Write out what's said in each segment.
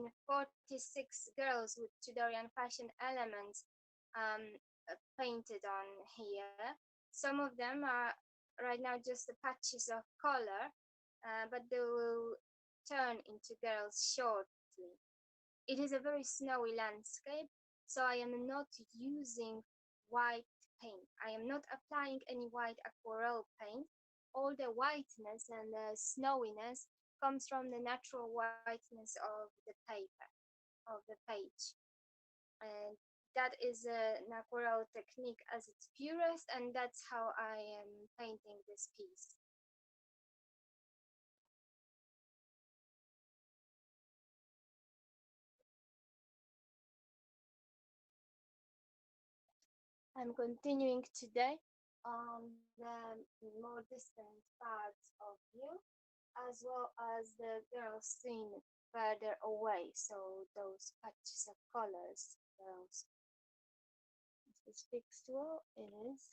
seen 46 girls with Tudorian fashion elements painted on here. Some of them are right now just the patches of color, but they will turn into girls shortly. It is a very snowy landscape, so I am not using white paint. I am not applying any white aquarelle paint. All the whiteness and the snowiness comes from the natural whiteness of the paper, of the page. And that is an aquarelle technique as its purest, and that's how I am painting this piece. I'm continuing today on the more distant parts of view, as well as the girls seen further away. So those patches of colors, those. Is this fixed well? It is.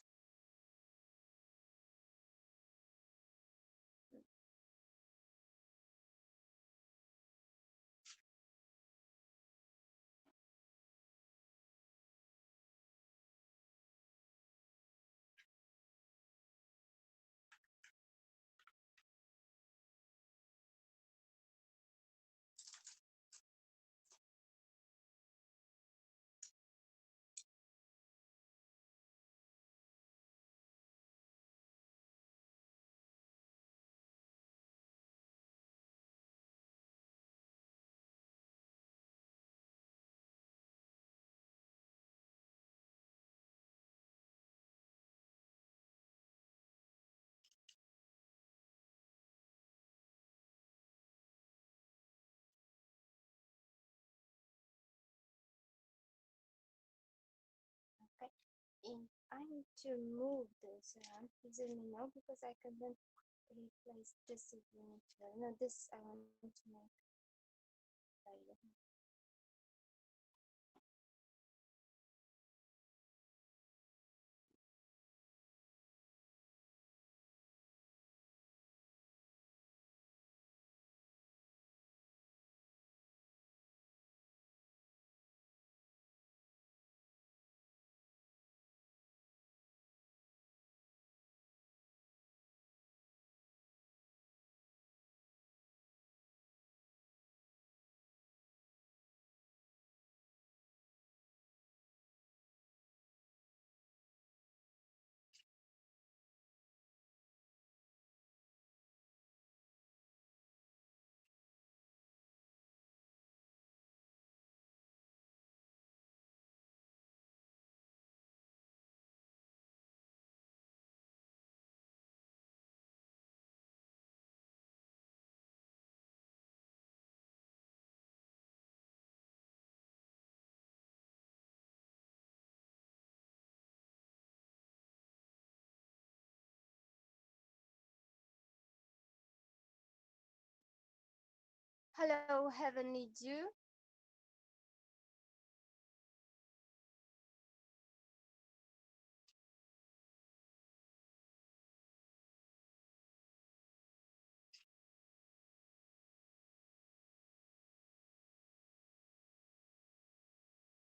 Okay. If I need to move this around, please let me know because I can then replace this if you need to. No, this I want to make later. Hello, Heavenly Dew.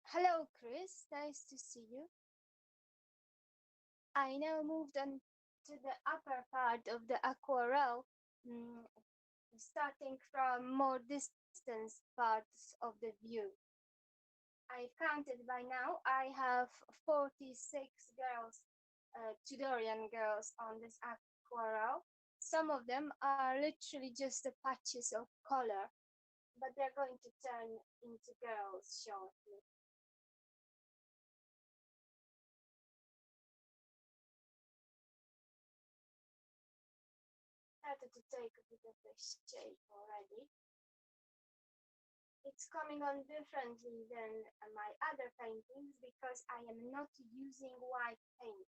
Hello, Chris. Nice to see you. I now moved on to the upper part of the aquarelle, mm, starting from more distant parts of the view. I've counted by now. I have 46 girls, Tudorian girls on this aquarelle. Some of them are literally just the patches of color, but they're going to turn into girls shortly. Started to take a bit of the shape already. It's coming on differently than my other paintings because I am not using white paint.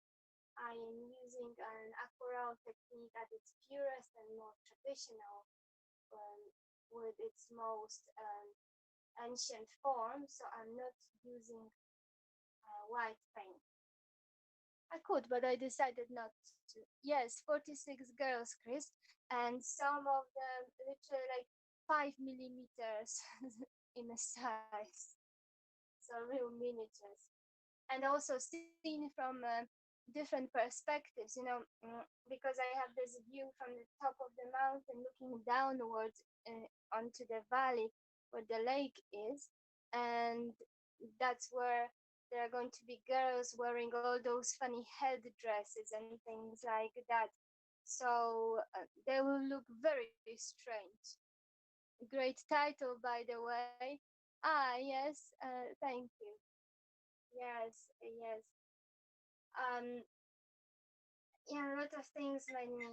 I am using an aquarelle technique at its purest and more traditional, um, with its most ancient form, so I'm not using white paint. I could, but I decided not to. Yes, 46 girls, Chris, and some of them literally like 5 millimeters in a size, so real miniatures. And also seen from different perspectives, because I have this view from the top of the mountain looking downwards onto the valley where the lake is. And that's where there are going to be girls wearing all those funny headdresses and things like that. So they will look very strange. Great title, by the way. Ah, yes, thank you. Yes, yes. Um, yeah, a lot of things made me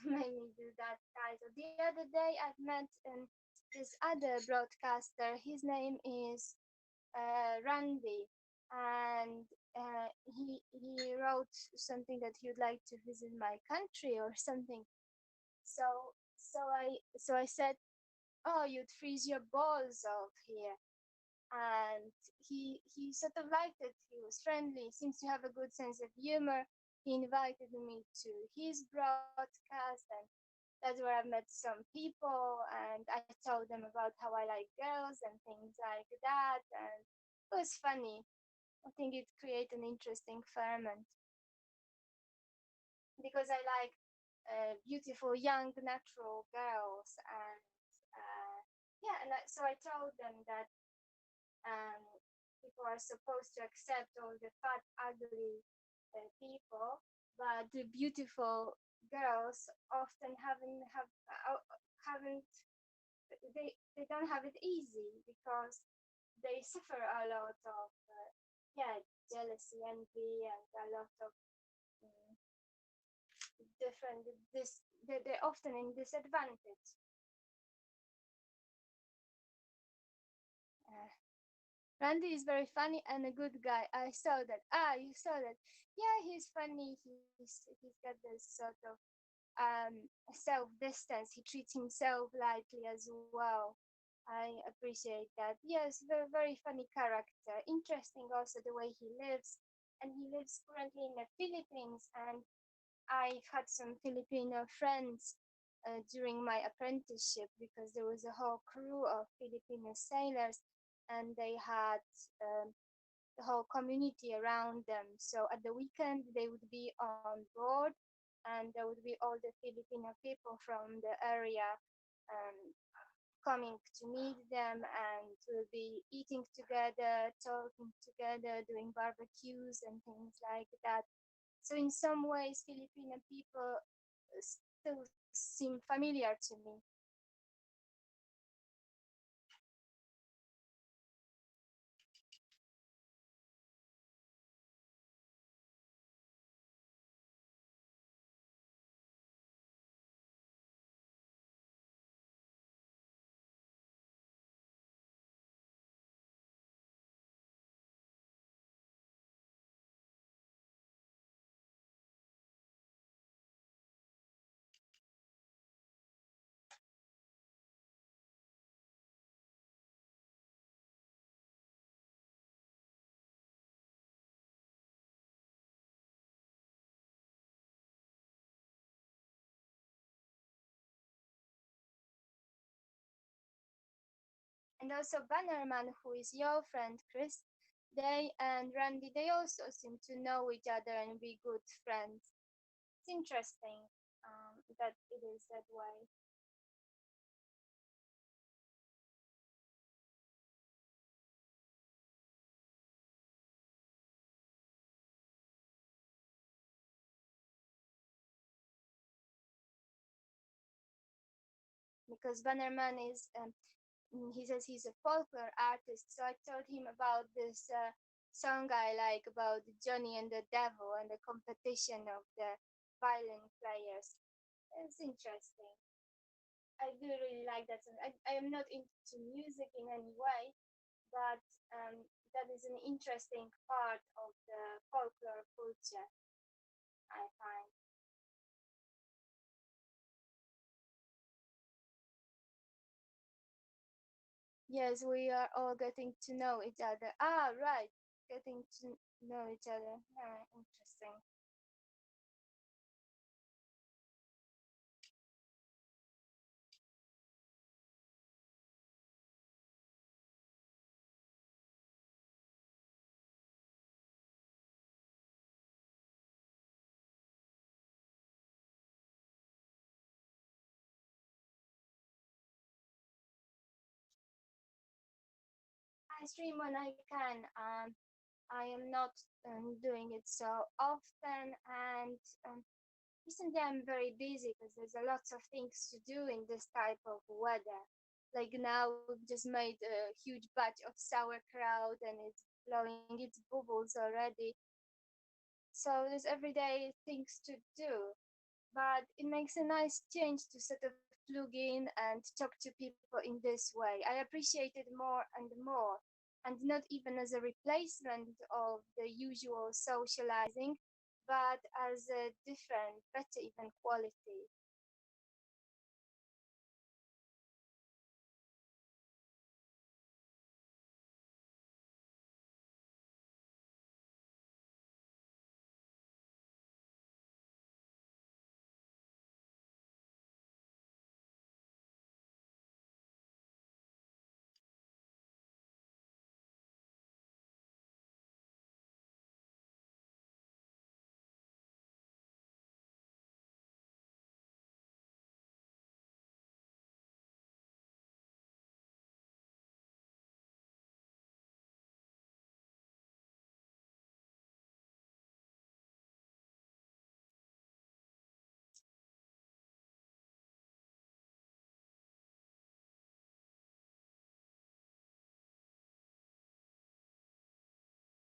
made me do that title. The other day, I've met this other broadcaster. His name is Randy, and he wrote something that he would like to visit my country or something. So so I said, "Oh, you'd freeze your balls off here." And he sort of liked it. He was friendly, seems to have a good sense of humor. He invited me to his broadcast, and that's where I've met some people, and I told them about how I like girls and things like that, and it was funny. I think it created an interesting ferment because I like beautiful young natural girls, and yeah, and so I told them that um, people are supposed to accept all the fat, ugly people, but the beautiful girls often haven't they don't have it easy because they suffer a lot of yeah, jealousy, envy, and a lot of um, different this they're often in disadvantage. Uh, Randy is very funny and a good guy. I saw that. Ah, you saw that. Yeah, he's funny. He's got this sort of self distance. He treats himself lightly as well. I appreciate that. Yes, very very funny character. Interesting also the way he lives, and he lives currently in the Philippines. And I've had some Filipino friends during my apprenticeship because there was a whole crew of Filipino sailors, and they had um, the whole community around them. So at the weekend, they would be on board, and there would be all the Filipino people from the area um, coming to meet them, and we'll be eating together, talking together, doing barbecues and things like that. So in some ways, Filipino people still seem familiar to me. And also Bannerman, who is your friend, Chris, they and Randy, they also seem to know each other and be good friends. It's interesting that it is that way. Because Bannerman is, he says he's a folklore artist. So I told him about this song I like about Johnny and the Devil and the competition of the violin players. It's interesting. I do really like that song. I am not into music in any way, but that is an interesting part of the folklore culture, I find. Yes, we are all getting to know each other. Ah, right. Getting to know each other. Ah, interesting. I stream when I can. I am not doing it so often, and recently I'm very busy because there's a lots of things to do in this type of weather. Like now, we've just made a huge batch of sauerkraut, and it's blowing its bubbles already. So there's everyday things to do, but it makes a nice change to sort of plug in and talk to people in this way. I appreciate it more and more, and not even as a replacement of the usual socializing, but as a different, better even quality.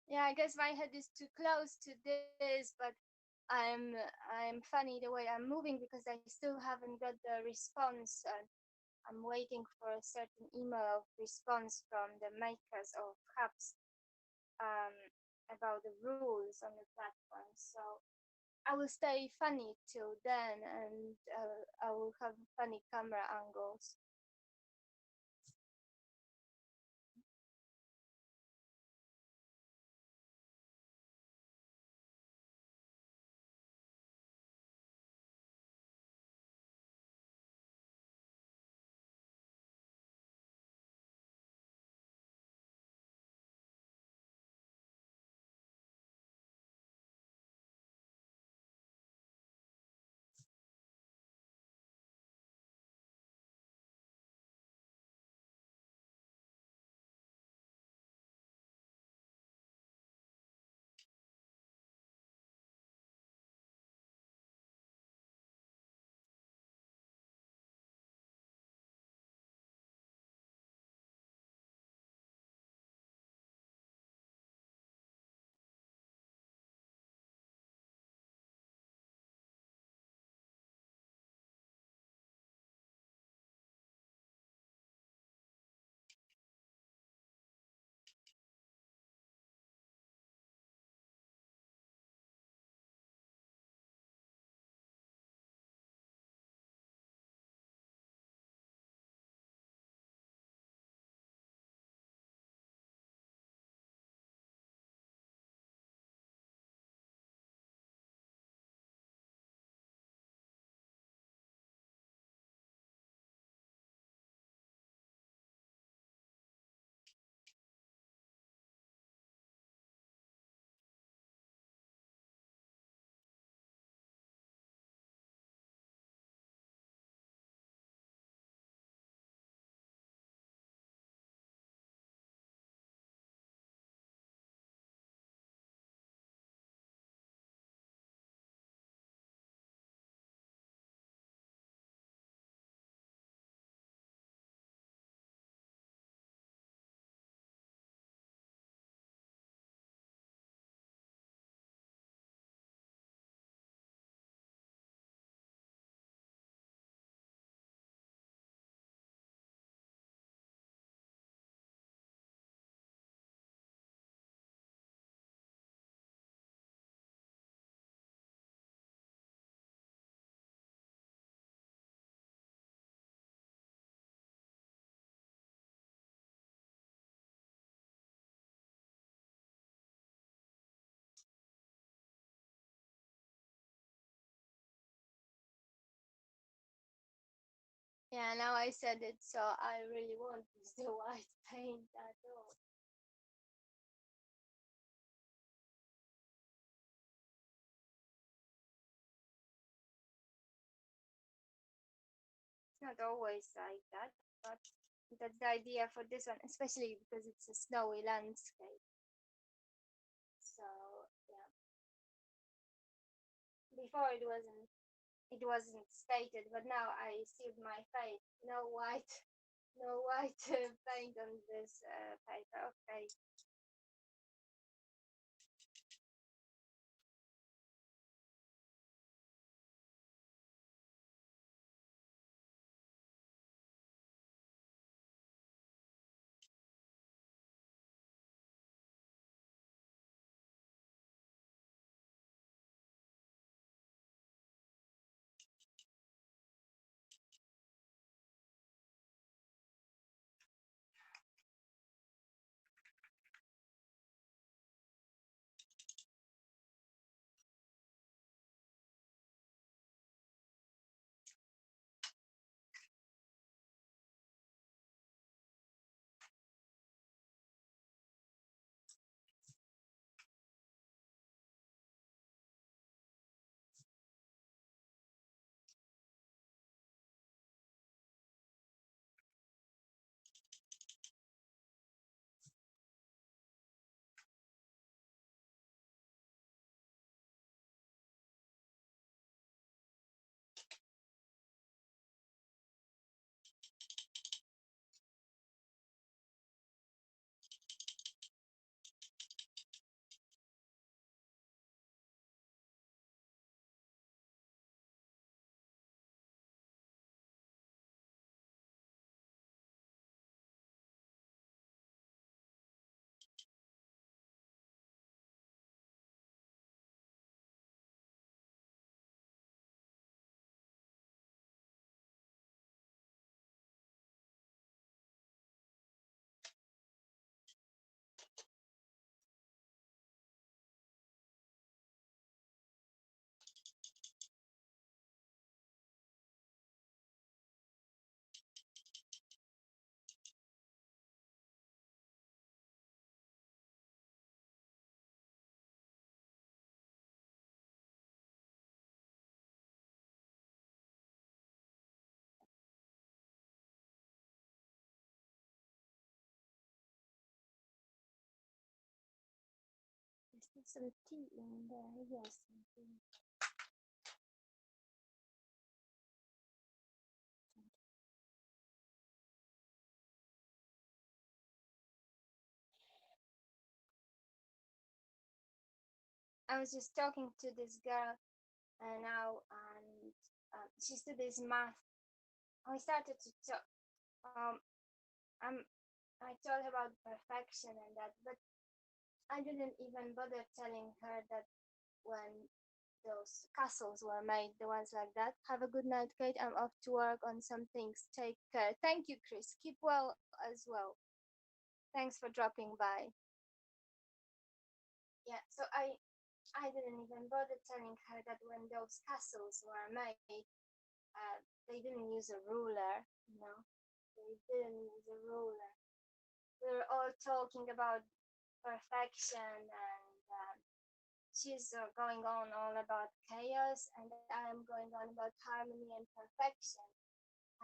Yeah, I guess my head is too close to this, but I'm funny the way I'm moving because I still haven't got the response. I'm waiting for a certain email of response from the makers of hubs um, about the rules on the platform. So I will stay funny till then, and I will have funny camera angles. Yeah, now I said it, so I really won't use the white paint at all. It's not always like that, but That's the idea for this one, especially because it's a snowy landscape. So yeah, before it wasn't stated, but now I sealed my fate. No white, no white paint on this paper. Okay. There's some tea in there. Yes, something. I was just talking to this girl now, and she studies math. I started to talk. I'm. I told her about perfection and that, but I didn't even bother telling her that when those castles were made, the ones like that. Have a good night, Kate. I'm off to work on some things. Take care. Thank you, Chris. Keep well as well. Thanks for dropping by. Yeah, so I didn't even bother telling her that when those castles were made, they didn't use a ruler, you know. They didn't use a ruler. We were all talking about perfection, and she's going on all about chaos, and I am going on about harmony and perfection,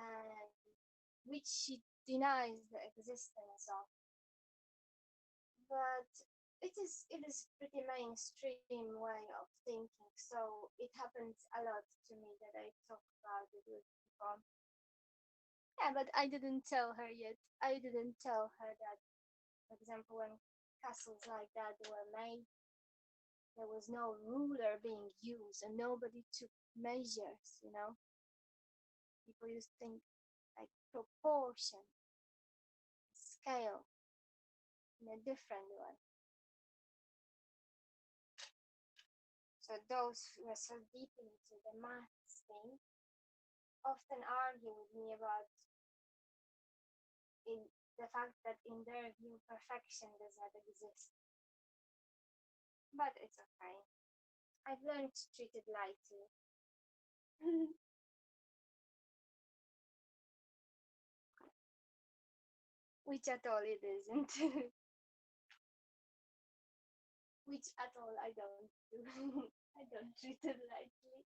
and which she denies the existence of. But it is pretty mainstream way of thinking, so it happens a lot to me that I talk about it with people. Yeah, but I didn't tell her yet. I didn't tell her that, for example, when castles like that were made, there was no ruler being used and nobody took measures, you know? People used to think like proportion, scale in a different way. So those who are so deep into the maths thing often argue with me about in the fact that in their view perfection does not exist. But it's okay. I've learned to treat it lightly. Which at all it isn't. Which at all I don't do. I don't treat it lightly.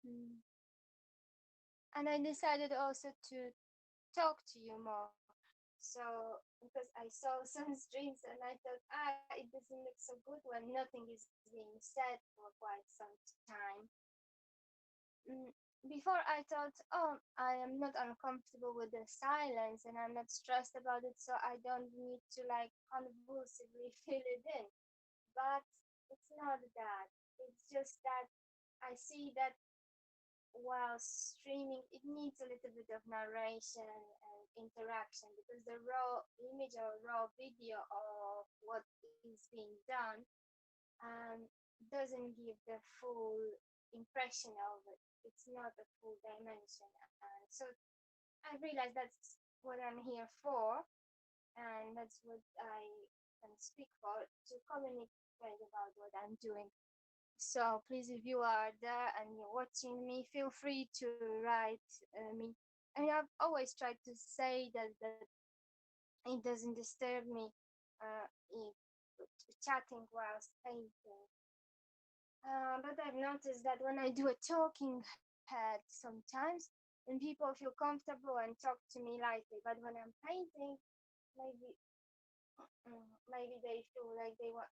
Mm. And I decided also to talk to you more. So because I saw some streams and I thought, it doesn't look so good when nothing is being said for quite some time. Mm, Before I thought, I am not uncomfortable with the silence and I'm not stressed about it, so I don't need to like convulsively fill it in. But it's not that. It's just that I see that while streaming, it needs a little bit of narration and interaction because the raw image or raw video of what is being done um, doesn't give the full impression of it. It's not a full dimension. And so I realized that's what I'm here for, and that's what I can speak for to communicate about what I'm doing. So please, if you are there and you're watching me, feel free to write me. I mean, I've always tried to say that it doesn't disturb me if chatting whilst painting. But I've noticed that when I do a talking head sometimes, then people feel comfortable and talk to me lightly. But when I'm painting, maybe maybe they feel like they want.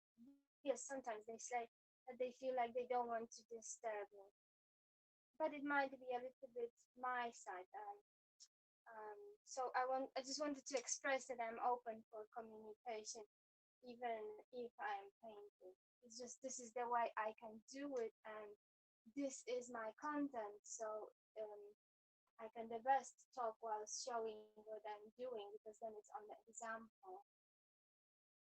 Yes, sometimes they say that they feel like they don't want to disturb me. But it might be a little bit my side. So I just wanted to express that I'm open for communication, even if I'm painting. It's just this is the way I can do it, and this is my content. So I can the best talk while showing what I'm doing because then it's on the example.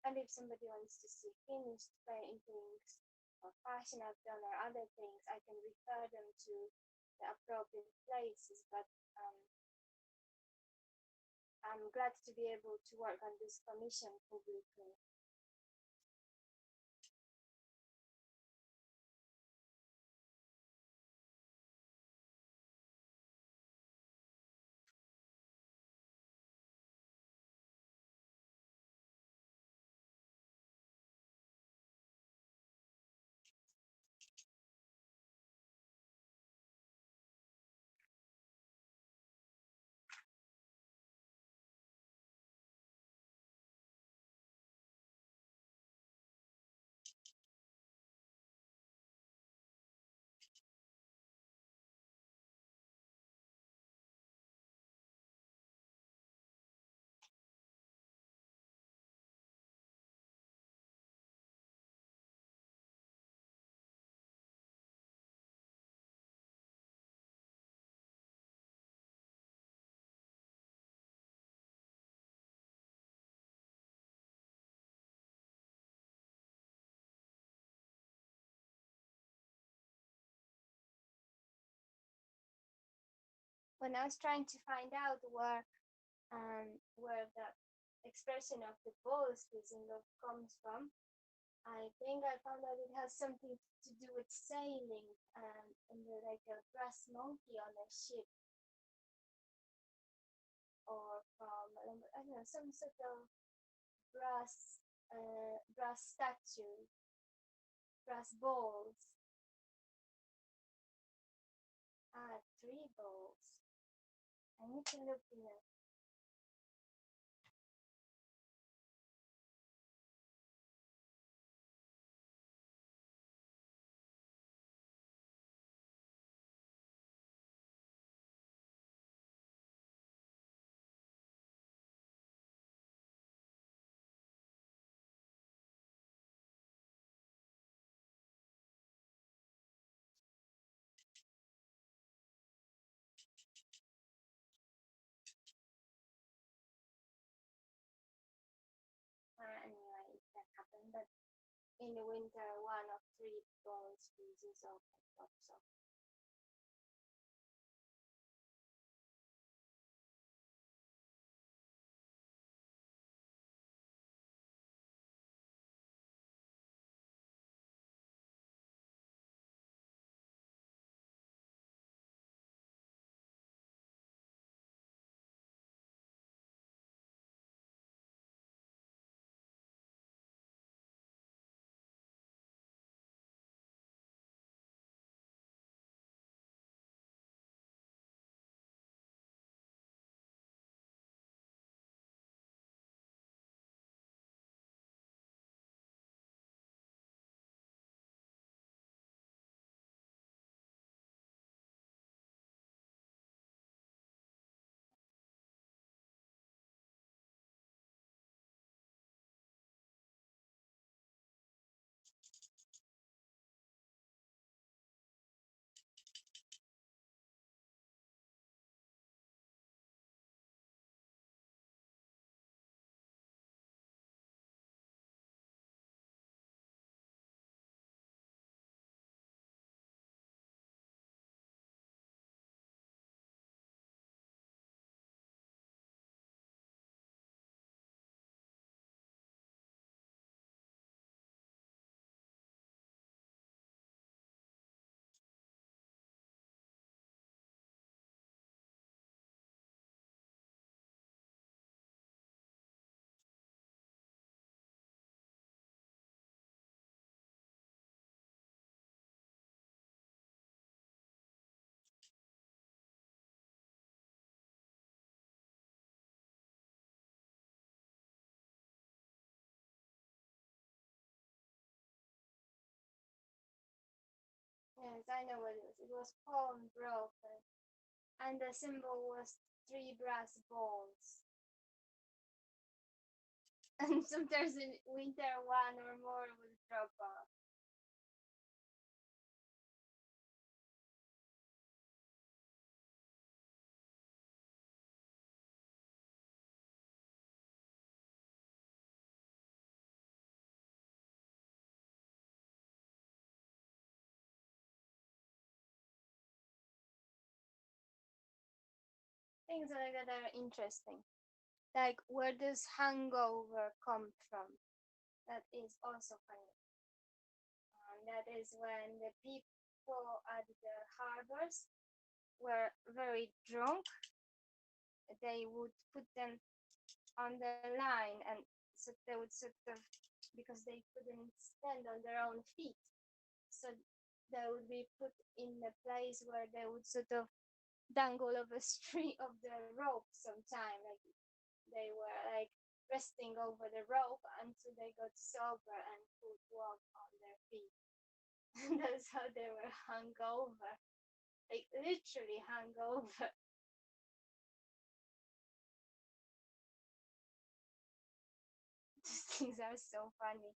And if somebody wants to see finished paintings or fashion I've done or other things, I can refer them to the appropriate places. But I'm glad to be able to work on this commission publicly. When I was trying to find out where the expression of the balls fizzing off comes from, I think I found out it has something to do with sailing and like a brass monkey on a ship, or from I don't know some sort of brass statue, brass balls. Three balls. I need to look in it. Anyway, that happened. But in the winter, one of three balls freezes off and drops off. Yes, I know what it was. It was palm broken, and the symbol was three brass balls. And sometimes in winter, one or more would drop off. Things like that are interesting. Like, where does hangover come from? That is also funny. That is when the people at the harbors were very drunk. They would put them on the line, and so they would sort of, because they couldn't stand on their own feet, so they would be put in a place where they would sort of dangle of a string of the rope sometime, like they were like resting over the rope until they got sober and could walk on their feet. And that's how they were hungover, like literally hungover. These things are so funny.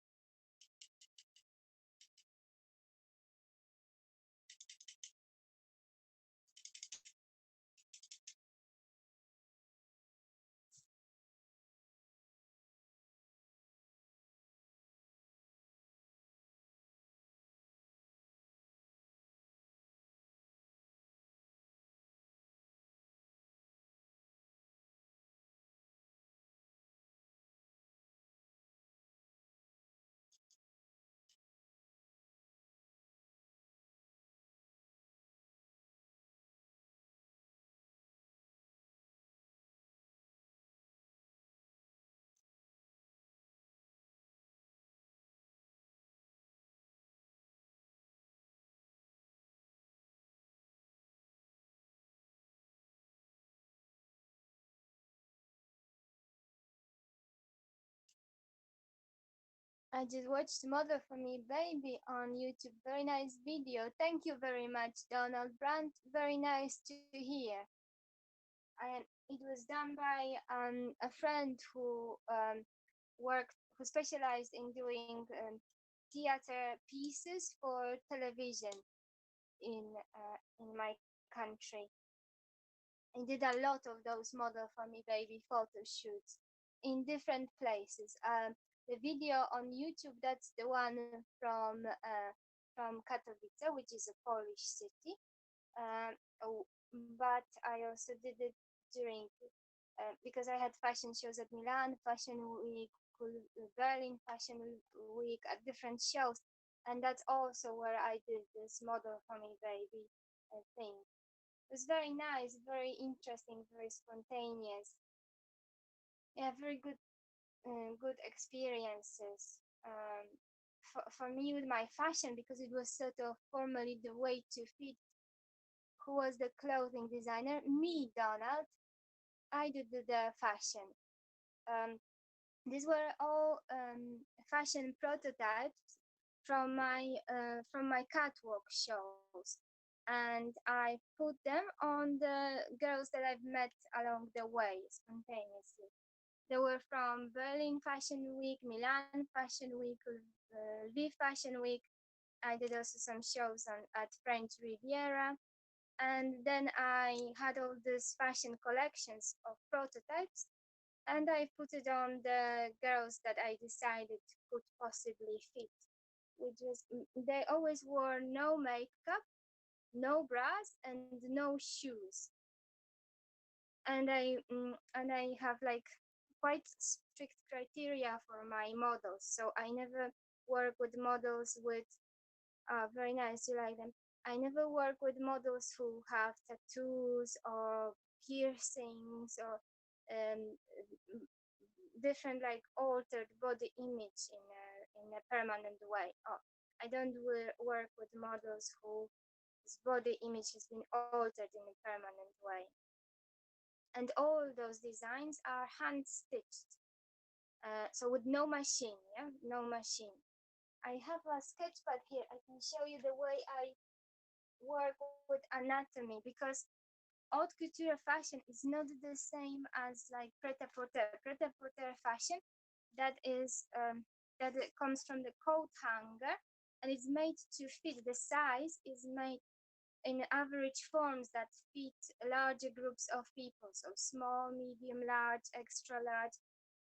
I just watched Mother for Me Baby on YouTube. Very nice video. Thank you very much, Donald Brandt. Very nice to hear. And it was done by a friend who specialized in doing theater pieces for television in my country. I did a lot of those Mother for Me Baby photo shoots in different places. The video on YouTube, that's the one from Katowice, which is a Polish city. Oh, but I also did it during because I had fashion shows at Milan Fashion Week, Berlin Fashion Week, at different shows, and that's also where I did this Model for Me Baby thing. It was very nice, very interesting, very spontaneous. Yeah, very good experiences. For me with my fashion, because it was sort of formally the way to fit. Who was the clothing designer? Me, Donald. I did the fashion. Um, these were all fashion prototypes from my catwalk shows, and I put them on the girls that I've met along the way spontaneously. They were from Berlin Fashion Week, Milan Fashion Week, Lviv Fashion Week. I did also some shows at French Riviera, and then I had all these fashion collections of prototypes, and I put it on the girls that I decided could possibly fit, which was they always wore no makeup, no bras, and no shoes. And I have like quite strict criteria for my models, so I never work with models with very nice. You like them? I never work with models who have tattoos or piercings or um, different like altered body image in a permanent way. Oh, I don't work with models whose body image has been altered in a permanent way. And all those designs are hand stitched, so with no machine, yeah, no machine. I have a sketch pad here. I can show you the way work with anatomy, because haute couture fashion is not the same as like pret-a-porter. Pret-a-porter fashion that is that it comes from the coat hanger, and it's made to fit. The size is made in average forms that fit larger groups of people, so small, medium, large, extra large.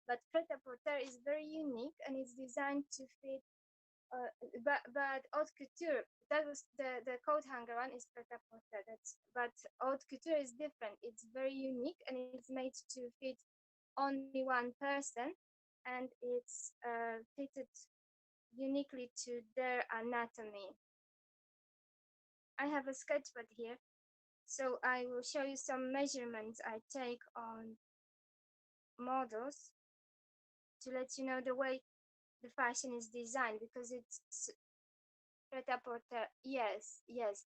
But pret-a-porter is very unique and it's designed to fit. Uh, but haute couture, that was the coat hanger one is pret-a-porter. But haute couture is different. It's very unique and it's made to fit only one person, and it's fitted uniquely to their anatomy. I have a sketchpad here, so I will show you some measurements I take on models to let you know the way the fashion is designed, because it's pret-a-porter. Yes,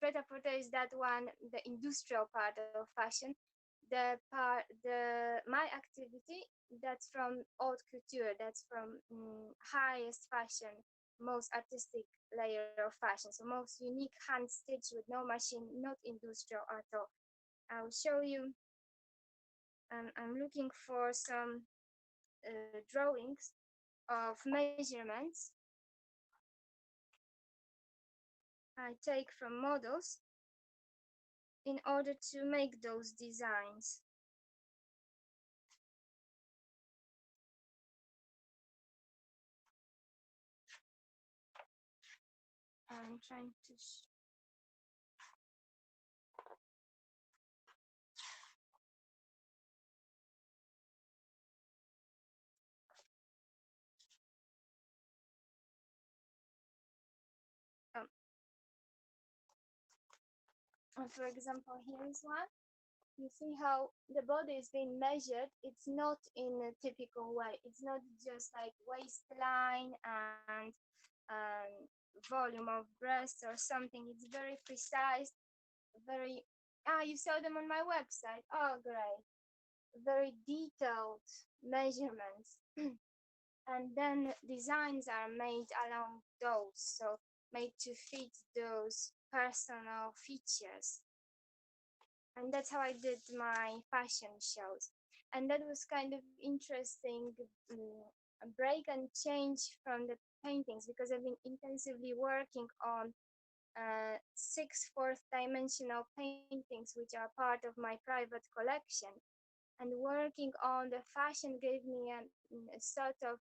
pret-a-porter is that one, the industrial part of fashion. My activity, that's from haute couture, that's from highest fashion, most artistic layer of fashion, so most unique hand stitch with no machine, not industrial at all. I'll show you. I'm looking for some drawings of measurements I take from models in order to make those designs. I'm trying to um, for example, here is one. You see how the body is being measured. It's not in a typical way. It's not just like waistline and volume of breast or something. It's very precise, very. You saw them on my website. Oh, great. Very detailed measurements. And then designs are made along those, so made to fit those personal features. And that's how I did my fashion shows. And that was kind of interesting, a break and change from the paintings, because I've been intensively working on six fourth dimensional paintings, which are part of my private collection. And working on the fashion gave me a sort of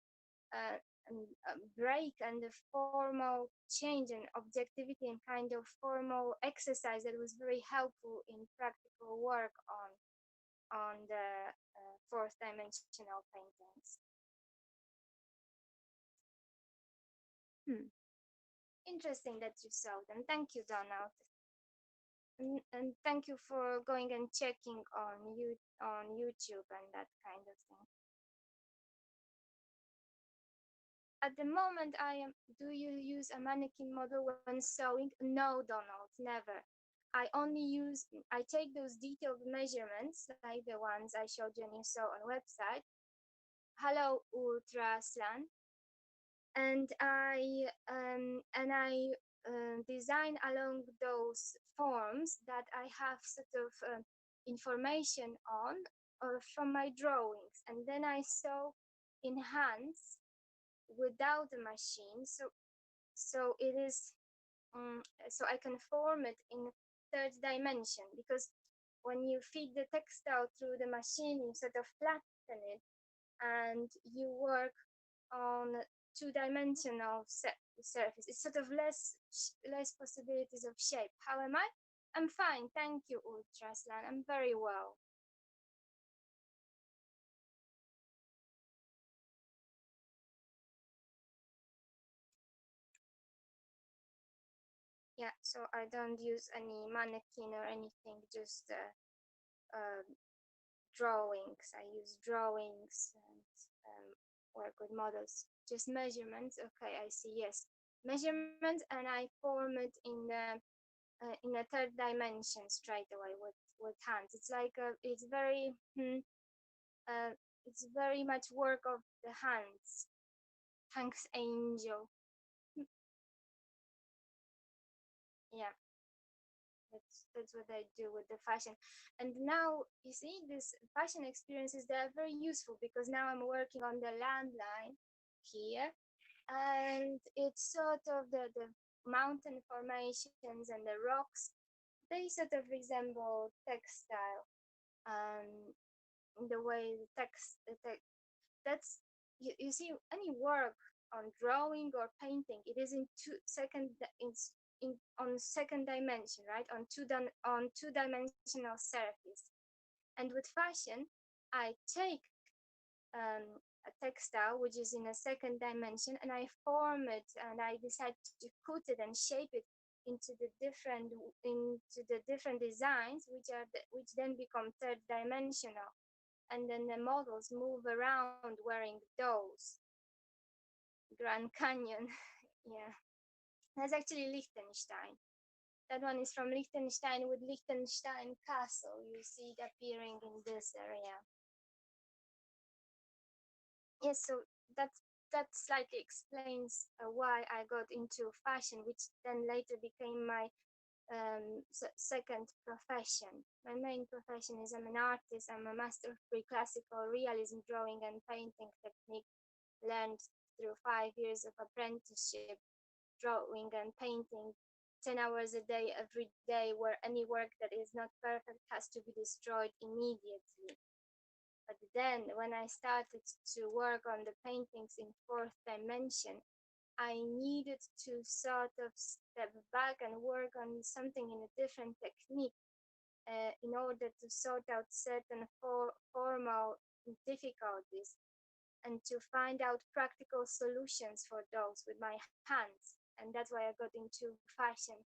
uh, a break and a formal change in objectivity and kind of formal exercise that was very helpful in practical work on the fourth dimensional paintings. Interesting that you saw them. Thank you, Donald. And thank you for going and checking on YouTube and that kind of thing. At the moment, do you use a mannequin model when sewing? No, Donald, never. I take those detailed measurements, like the ones I showed you and you saw on website. Hello, Ultraslan. And I design along those forms that I have sort of information on or from my drawings, and then I sew in hands without a machine. So it is so I can form it in third dimension, because when you feed the textile through the machine, you sort of flatten it and you work on two-dimensional surface. It's sort of less possibilities of shape. How am I? I'm fine, thank you, Ultraslan. I'm very well. Yeah, so I don't use any mannequin or anything, just drawings. I use drawings and work with models. Just measurements. Okay, I see. Yes, measurements, and I form it in a third dimension straight away with hands. It's like uh, it's very much work of the hands. Thanks, Angel. Yeah. That's what I do with the fashion. And now you see these fashion experiences, they are very useful because now I'm working on the landline here, and it's sort of the mountain formations and the rocks, they sort of resemble textile. Um, the way that's you see any work on drawing or painting, it is in on second dimension, right, on on two-dimensional surface. And with fashion, I take a textile which is in a second dimension, and I form it, and I decide to put it and shape it into the different designs, which then become third dimensional, and then the models move around wearing those. Grand Canyon. Yeah, that's actually Liechtenstein. That one is from Liechtenstein, with Liechtenstein Castle. You see it appearing in this area. Yes, so that slightly explains why I got into fashion, which then later became my second profession. My main profession is I'm an artist. I'm a master of pre-classical realism drawing and painting technique, learned through 5 years of apprenticeship, drawing and painting 10 hours a day, every day, where any work that is not perfect has to be destroyed immediately. But then, when I started to work on the paintings in fourth dimension, I needed to sort of step back and work on something in a different technique in order to sort out certain formal difficulties and to find out practical solutions for those with my hands. And that's why I got into fashion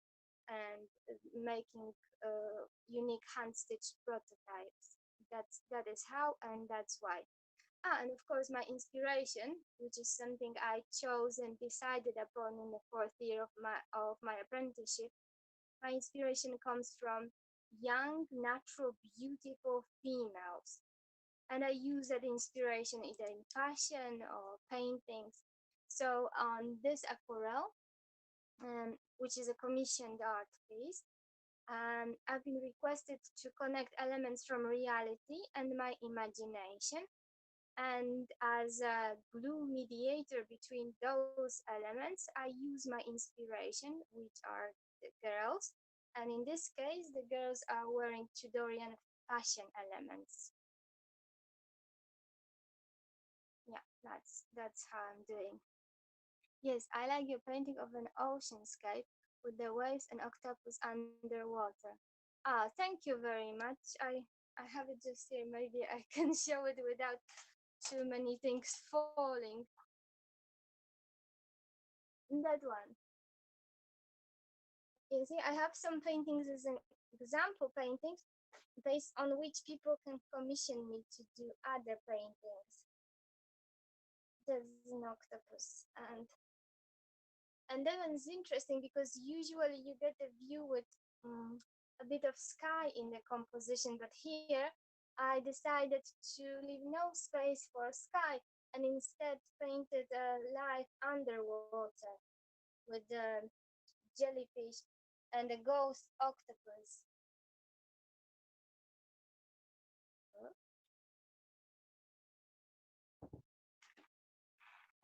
and making unique hand stitched prototypes. That is how, and that's why. And of course, my inspiration, which is something I chose and decided upon in the fourth year of my apprenticeship, my inspiration comes from young, natural, beautiful females, and I use that inspiration either in fashion or paintings. So on this aquarelle, which is a commissioned art piece, I've been requested to connect elements from reality and my imagination, and as a glue mediator between those elements, I use my inspiration, which are the girls. And in this case, the girls are wearing Tudorian fashion elements. Yeah, that's how I'm doing. Yes, I like your painting of an oceanscape with the waves and octopus underwater. Ah, thank you very much. I have it just here. Maybe I can show it without too many things falling. That one. You see, I have some paintings as an example paintings based on which people can commission me to do other paintings. There's an octopus, and that one's interesting because usually you get a view with a bit of sky in the composition, but here I decided to leave no space for sky and instead painted life underwater with the jellyfish and the ghost octopus.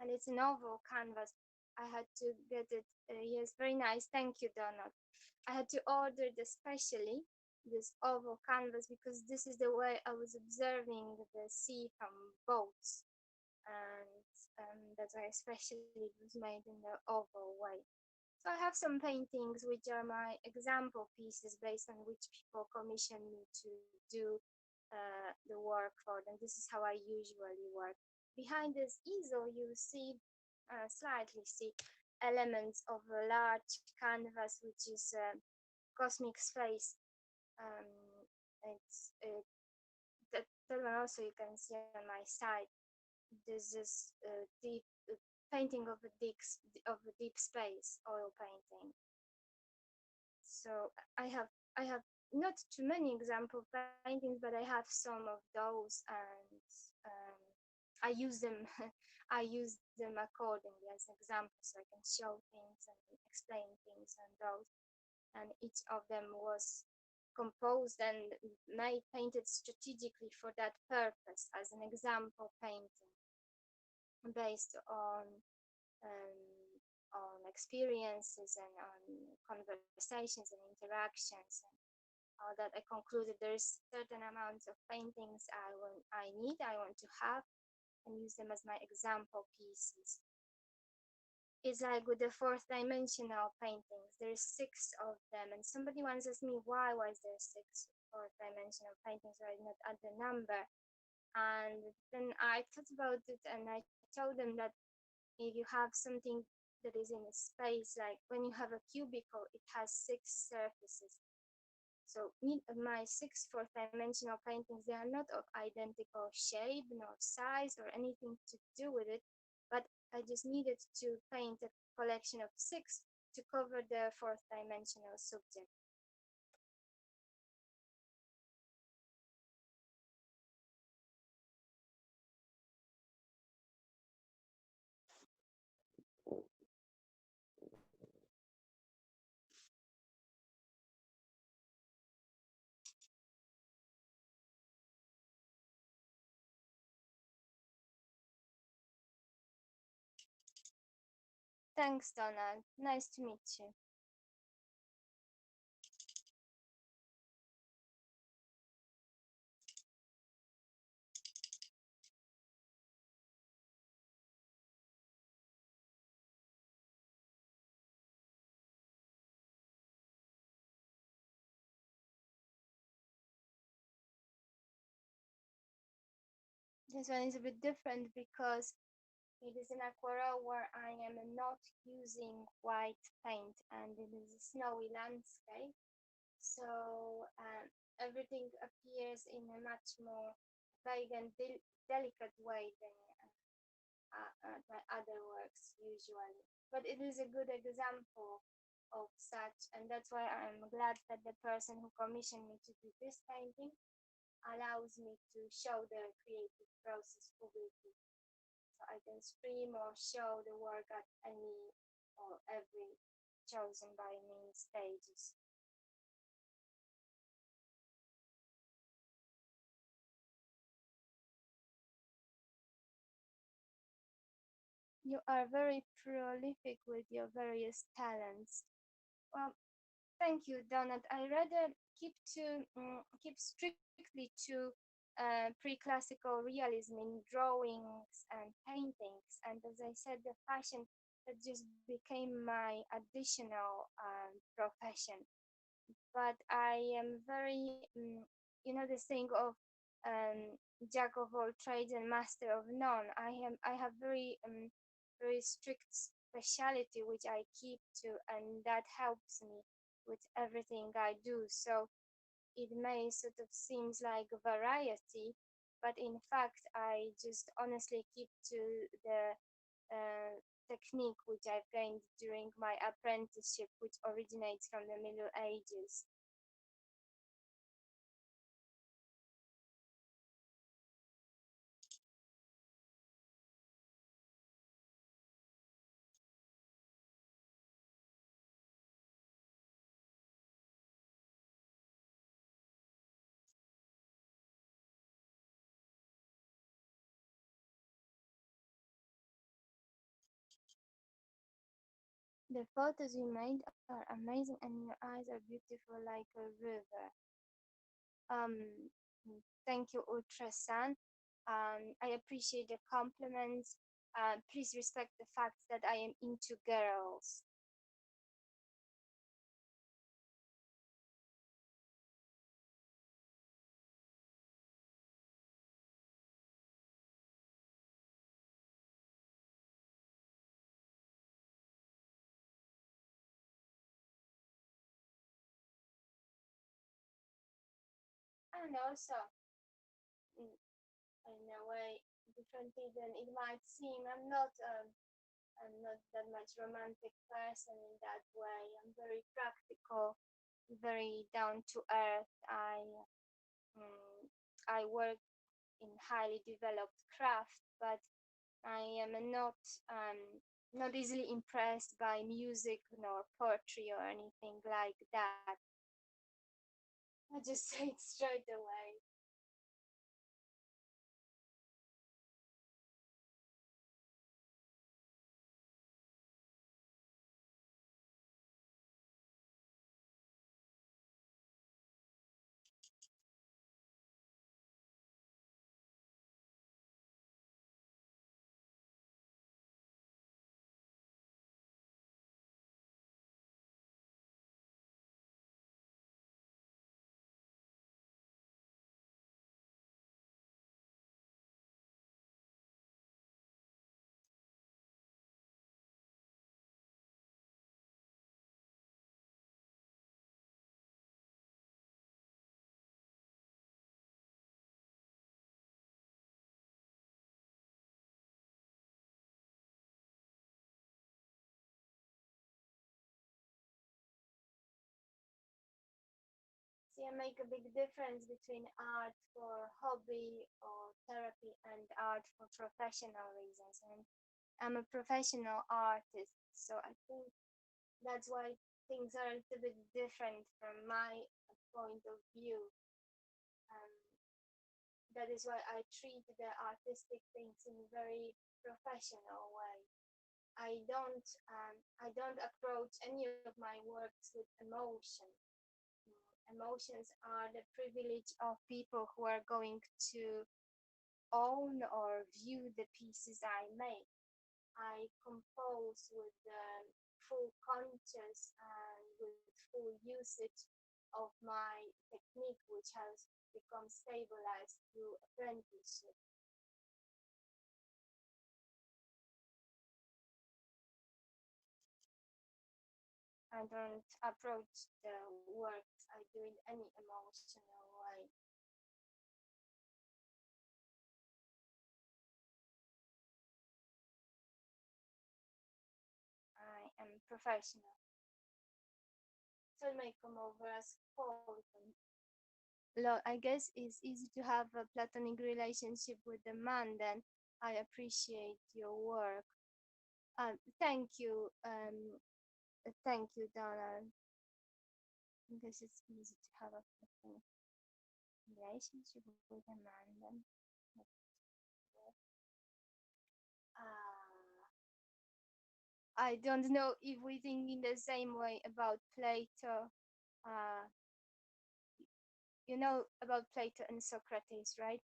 And it's an oval canvas. I had to get it. Yes, very nice. Thank you, Donald. I had to order it especially, this oval canvas, because this is the way I was observing the sea from boats, and that's why especially it was made in the oval way. So I have some paintings which are my example pieces based on which people commission me to do the work for them. This is how I usually work. Behind this easel, you see, slightly see, elements of a large canvas, which is Cosmic Space. It's that one also you can see on my side. This is deep painting of a deep space oil painting. So I have not too many example paintings, but I have some of those, and um, I use them. I use them accordingly as examples, so I can show things and explain things on those. and each of them was composed and made painted strategically for that purpose as an example painting based um, on experiences and on conversations and interactions, and all that. I concluded there's certain amounts of paintings I want to have and use them as my example pieces. It's like with the fourth dimensional paintings, there's six of them, and somebody once asked me why is there six fourth dimensional paintings, right? Not at the number. And then I thought about it, and I told them that if you have something that is in a space, like when you have a cubicle, it has six surfaces. So my six fourth dimensional paintings, they are not of identical shape nor size or anything to do with it, but I just needed to paint a collection of six to cover the fourth dimensional subject. Thanks, Donald. Nice to meet you. This one is a bit different because it is an aquarelle where I am not using white paint, and it is a snowy landscape. So everything appears in a much more vague and delicate way than my other works usually. But it is a good example of such, and that's why I'm glad that the person who commissioned me to do this painting allows me to show the creative process publicly. So I can stream or show the work at any or every chosen by me stages. You are very prolific with your various talents. Well, thank you, Donald. I rather keep strictly to pre-classical realism in drawings and paintings, and as I said, the fashion that just became my additional profession. But I am very, the saying of um, jack of all trades and master of none. I have very strict speciality which I keep to, and that helps me with everything I do. So it may sort of seems like variety, but in fact, I just honestly keep to the uh, technique which I've gained during my apprenticeship, which originates from the Middle Ages. The photos you made are amazing, and your eyes are beautiful like a river. Um, Thank you, Ultra Sun. I appreciate the compliments. Please respect the fact that I am into girls. And also, mm, in a way, differently than it might seem, I'm not that much romantic person in that way. I'm very practical, very down to earth. Mm, I work in highly developed craft, but I am not. not easily impressed by music nor poetry or anything like that. I just say it straight away. See, I make a big difference between art for hobby or therapy and art for professional reasons. And I'm a professional artist, so I think that's why things are a little bit different from my point of view. Um, that is why I treat the artistic things in a very professional way. I don't approach any of my works with emotion. Emotions are the privilege of people who are going to own or view the pieces I make. I compose with full conscious and with full usage of my technique, which has become stabilized through apprenticeship. I don't approach the work I do in any emotional way. I am professional. So it may come over as cold. I guess it's easy to have a platonic relationship with a man, then I appreciate your work. Thank you. Thank you, Donald. I guess it's easy to have a platonic relationship with a man, then. Uh, I don't know if we think in the same way about Plato. Uh, you know about Plato and Socrates, right?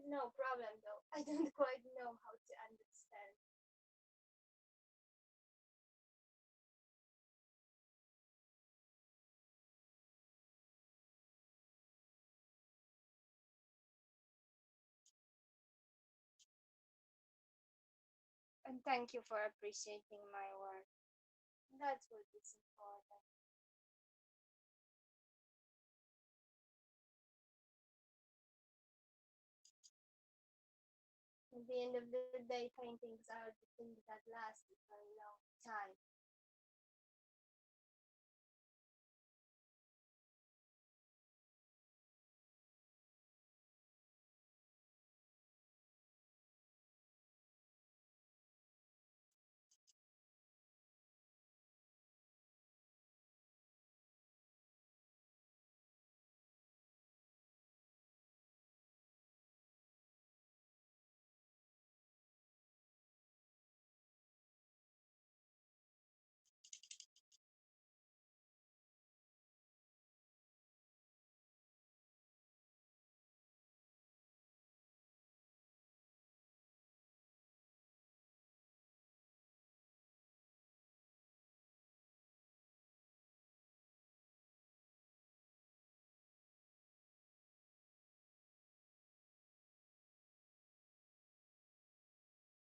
No problem though. I don't quite know how to understand. And thank you for appreciating my work. That's what is important. At the end of the day, paintings are the things that last a very long time.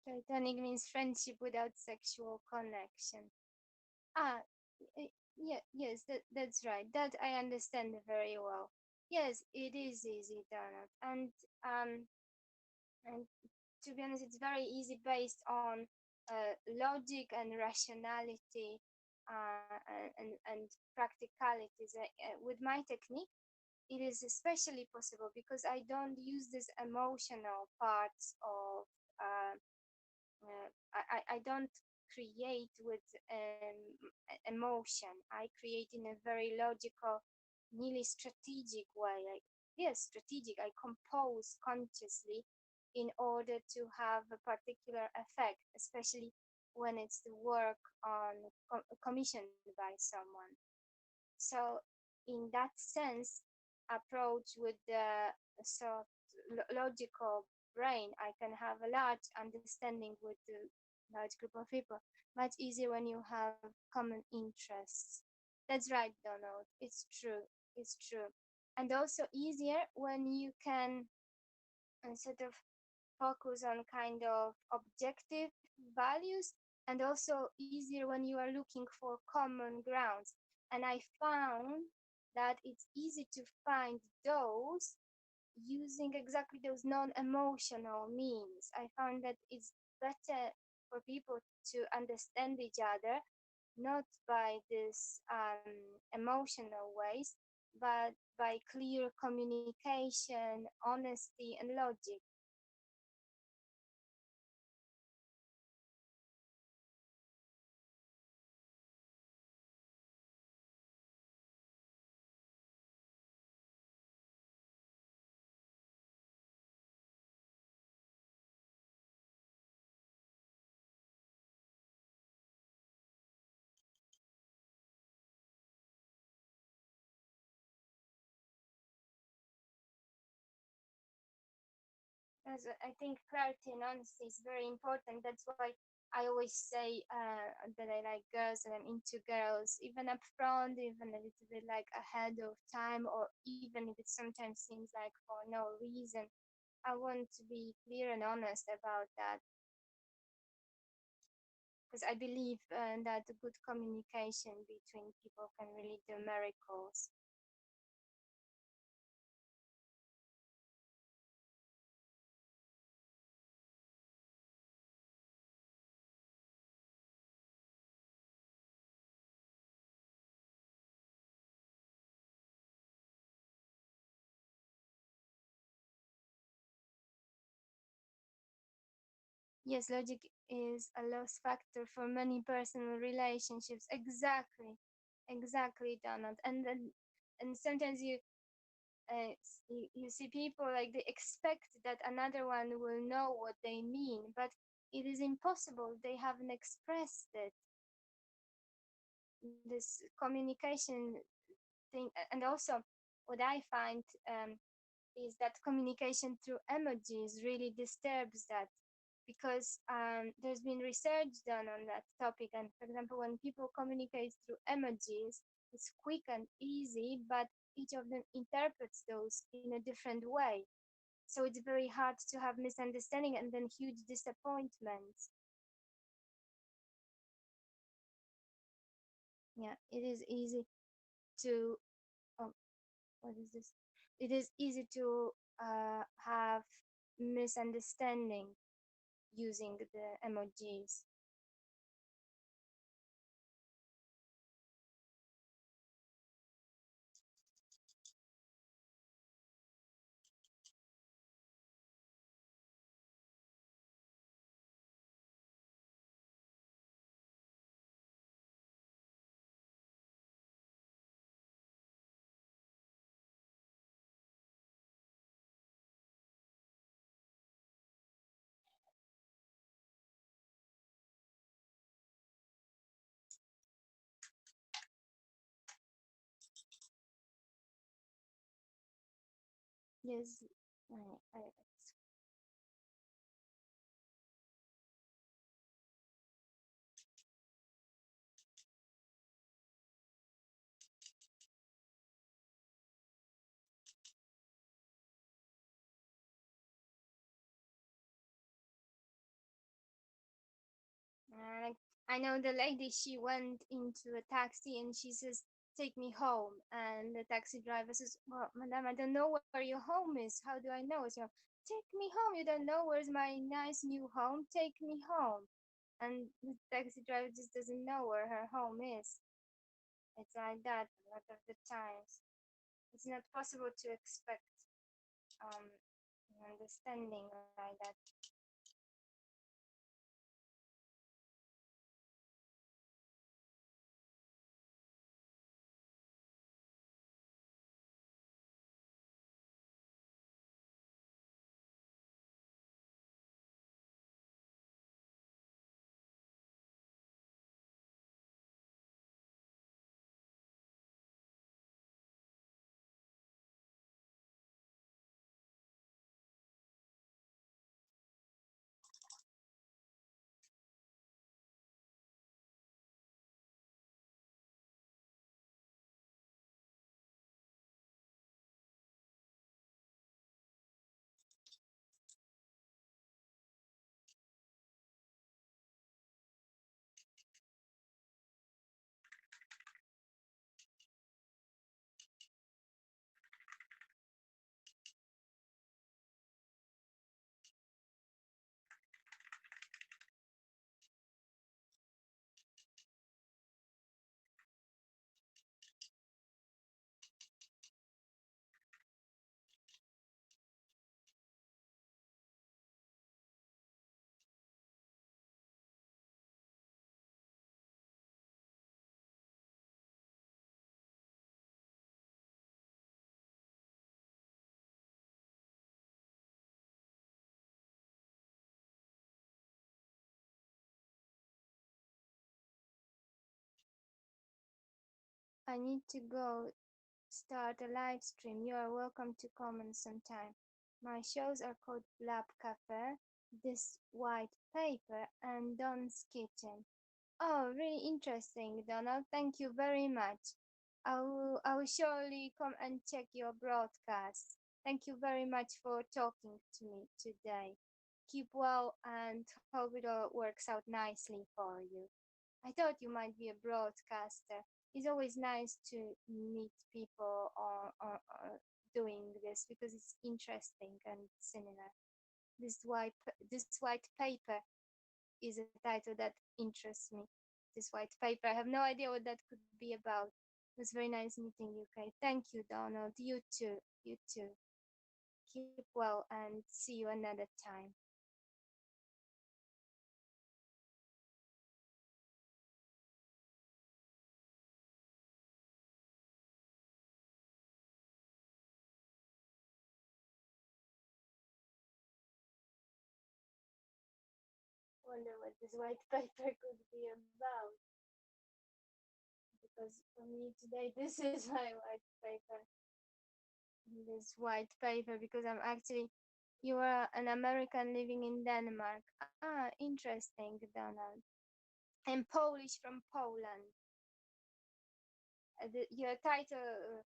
Platonic means friendship without sexual connection. Ah, yeah, yes, that's right. That I understand very well. Yes, it is easy, Donald. And to be honest, it's very easy based on logic and rationality and practicalities. With my technique, it is especially possible because I don't use these emotional parts of I don't create with emotion. I create in a very logical, nearly strategic way. Like, yes, strategic. I compose consciously in order to have a particular effect, especially when it's the work on commissioned by someone. So, in that sense, approach with the sort logical brain, I can have a large understanding with the large group of people. Much easier when you have common interests. That's right, Donald. It's true. It's true. And also easier when you can sort of focus on kind of objective values, and also easier when you are looking for common grounds. And I found that it's easy to find those using exactly those non-emotional means. I found that it's better for people to understand each other not by this emotional ways, but by clear communication, honesty, and logic. As I think clarity and honesty is very important. That's why I always say that I like girls and I'm into girls, even up front, even a little bit like ahead of time, or even if it sometimes seems like for no reason. I want to be clear and honest about that because I believe that a good communication between people can really do miracles. Yes, logic is a loss factor for many personal relationships. Exactly, exactly, Donald. And sometimes you see people like they expect that another one will know what they mean, but it is impossible. They haven't expressed it. This communication thing, and also what I find is that communication through emojis really disturbs that because there's been research done on that topic. And for example, when people communicate through emojis, it's quick and easy, but each of them interprets those in a different way. So it's very hard to have misunderstanding and then huge disappointments. Yeah, it is easy to, oh, what is this? It is easy to have misunderstanding using the emojis. Yes, I like I know the lady. She went into a taxi and she says, "Take me home." And the taxi driver says, "Well, madam, I don't know where your home is. How do I know?" So, "Take me home. You don't know where's my nice new home. Take me home." And the taxi driver just doesn't know where her home is. It's like that a lot of the times. It's not possible to expect um, understanding like that. I need to go start a live stream. You are welcome to comment sometime. My shows are called Blab Cafe, This White Paper, and Don's Kitchen. Oh, really interesting, Donald. Thank you very much. I will surely come and check your broadcast. Thank you very much for talking to me today. Keep well and hope it all works out nicely for you. I thought you might be a broadcaster. It's always nice to meet people doing this because it's interesting and similar. This white paper is a title that interests me. This white paper. I have no idea what that could be about. It was very nice meeting you, Kay. Thank you, Donald. You too. You too. Keep well and see you another time. Wonder what this white paper could be about. Because for me today, this is my white paper. This white paper because I'm actually you are an American living in Denmark. Ah, interesting, Donald. I'm Polish from Poland. Your title,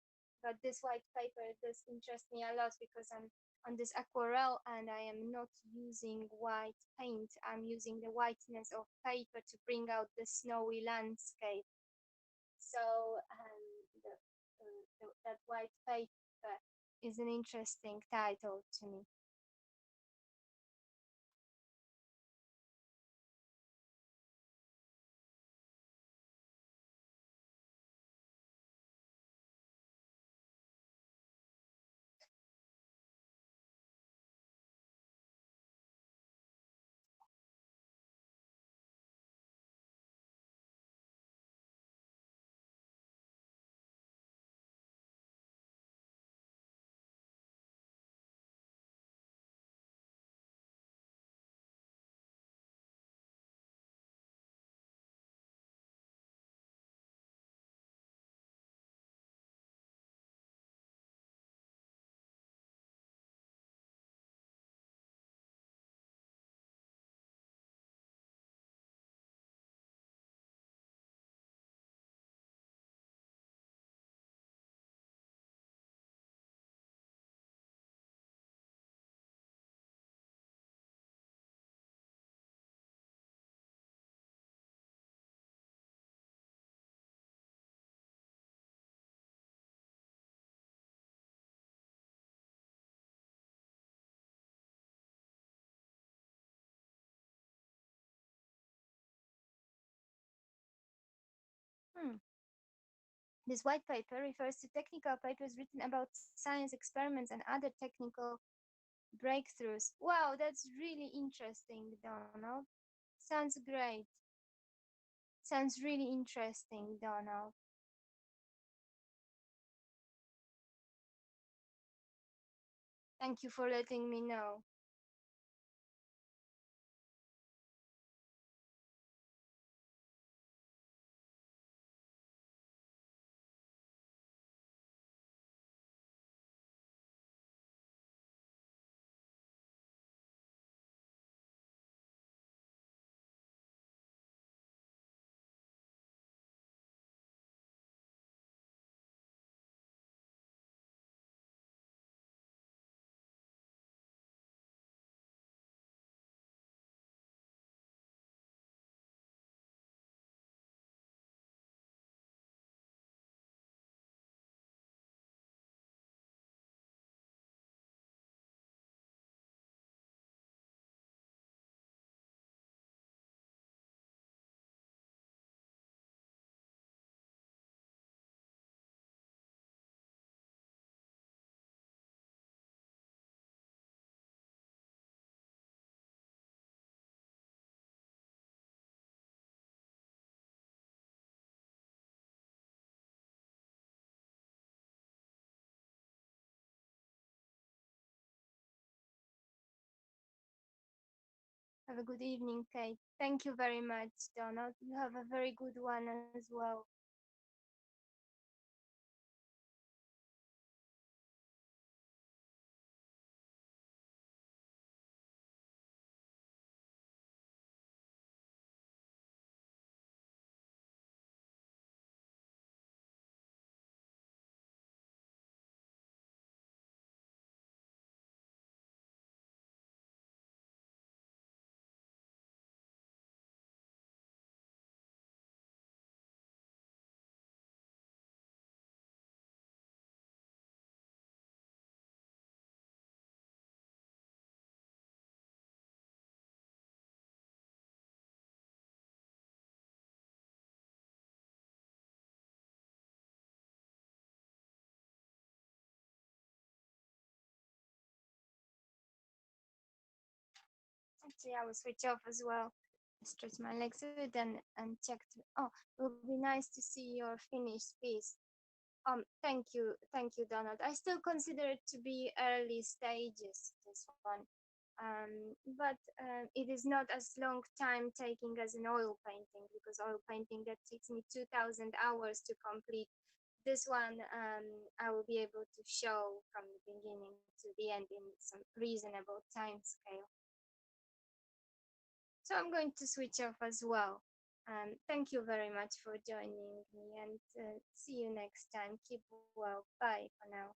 but this white paper does interest me a lot because I'm on this aquarelle and I am not using white paint. I'm using the whiteness of paper to bring out the snowy landscape. So that white paper is an interesting title to me. This white paper refers to technical papers written about science experiments and other technical breakthroughs. Wow, that's really interesting, Donald. Sounds great. Sounds really interesting, Donald. Thank you for letting me know. Have a good evening, Kate. Thank you very much, Donald. You have a very good one as well. Actually, I will switch off as well. Stretch my legs a bit and check. Oh, it would be nice to see your finished piece. Thank you, Donald. I still consider it to be early stages, this one. But it is not as long time taking as an oil painting because oil painting that takes me 2,000 hours to complete. This one I will be able to show from the beginning to the end in some reasonable time scale. So I'm going to switch off as well. Thank you very much for joining me and see you next time. Keep well. Bye for now.